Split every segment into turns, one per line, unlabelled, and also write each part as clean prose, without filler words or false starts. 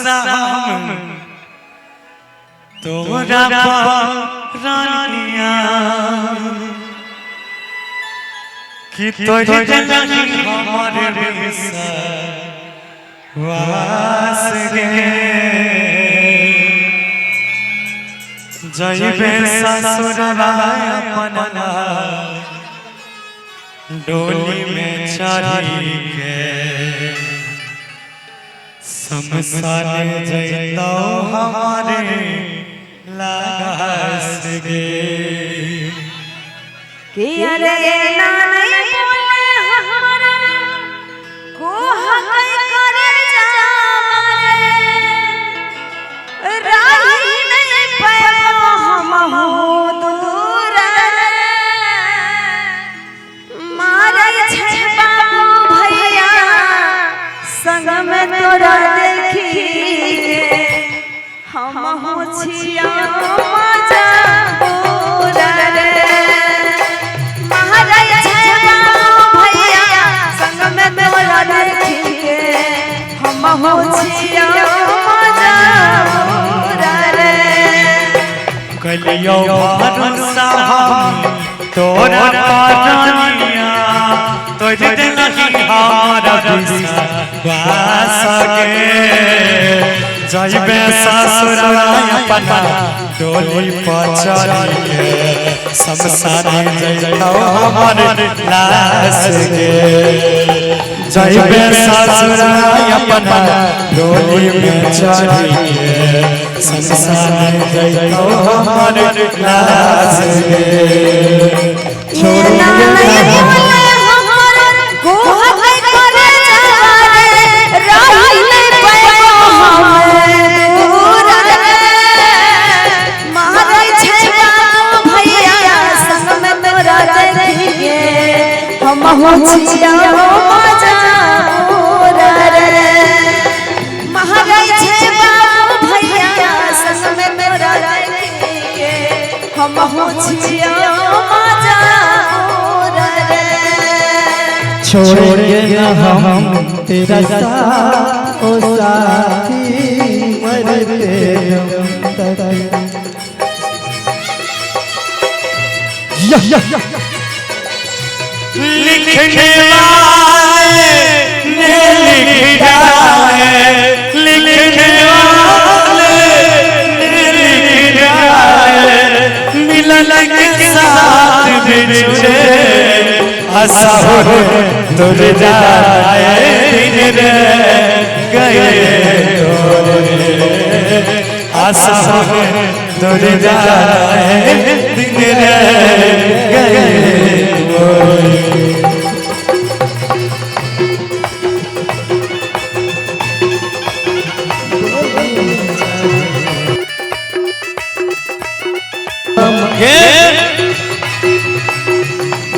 साम तोरा रानिया कि तोरे जलनी हमारे वास गे जइबे ससुरवा अपना डोली में चढ़ी के शमशान जइतो हमारे लास गे
कि अरे ना नहीं बोले हमारा को हक करे जावे राही नहीं पैबो हम हो दूर मारे छै बाबू भैया संग में तोरा देखी हम हो छिया मजा पूरा रे
कलियो भरोसा तोरा पानिया तोरे दिलही हमारा विश्वास गे जइबे ससुरवा अपना डोली पर चढ़ी के शमशान जइतो हमारे लास गे जइबे ससुरवा अपना डोली में चढ़ी के शमशान जइतो हमारे लास गे छोड़
छोड़ेंगे न हम तेरा साथ ओ साथी मरते तक
लिखने वाले ने लिखा है लिखने वाले ने लिखा है मिलन के साथ बिछड़े आशा हो तुझ जाए दिन रे गए आशा हो तुझ जाए दिन रे गए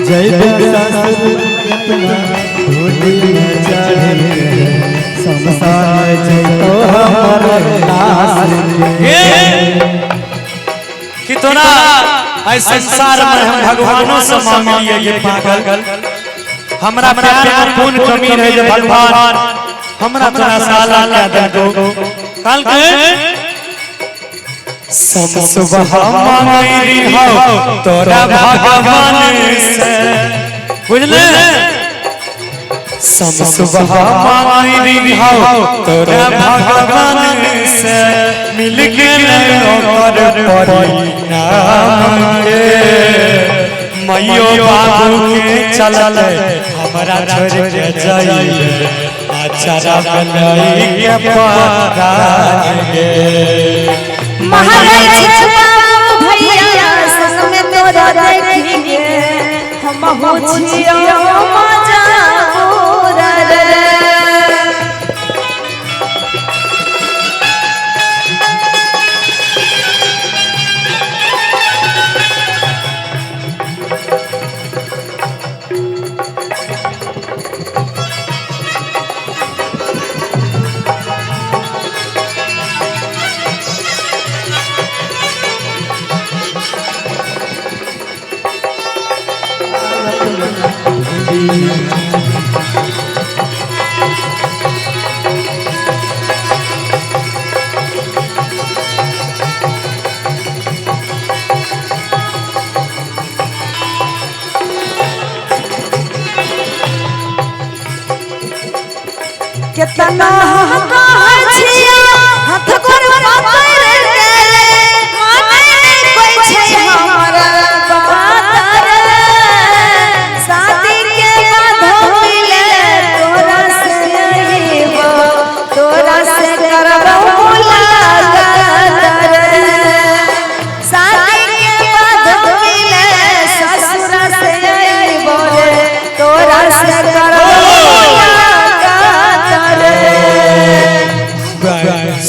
जय अपना डोली में चढ़ी शमशान जइतो हमारे लास गे
कि तोरा इस संसार में हम भगवानों से मांगिए ये पागल हमरा प्यार में कौन कमी रहे जो भगवान हमरा तोरा साला क्या दे दो कल के सुबह मांगी हो तोरा भगवान से बुझले सुबह मांगी हो तोरा भगवान से मिल के ओकर परिणाम के मैयो बाबू के चलल हमरा छोड़ के जाइए अचारा बनाई के परान गे
महाराज बाबू भैया संग में तोरा देखेंगे हम हो छिया मजा पूरा रे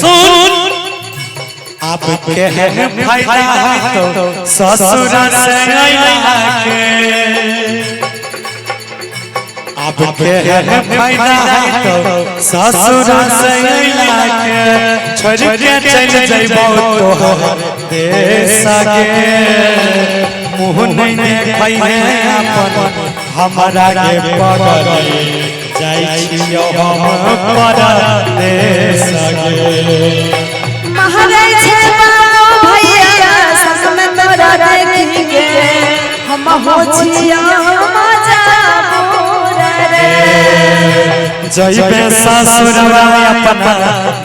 सुन आप के है फायदा तो ससुर से आके आप के है फायदा तो ससुर से आके छोड़ के चल जाइबो तो देश के मुँह नहीं देखै अपन हमारा के पगल जाई छियो हम परदेश के
महाराज छे बाबू भैया संग में तोरा देखेंगे हम हो छिया मजाबूर रे
जइबे ससुरवा अपना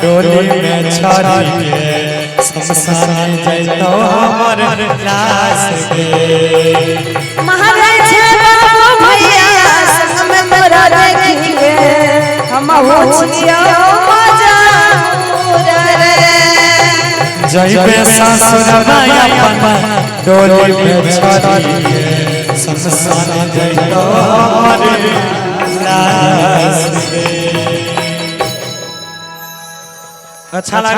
डोली में छड़ी के शमशान जइतो हमर लाश के
महाराज छे बाबू भैया संग में तोरा देखेंगे हम हो छिया मजाबूर रे
जइबे ससुरवा अपना डोली में छड़ी के शमशान जइतो हमर लाश के अच्छा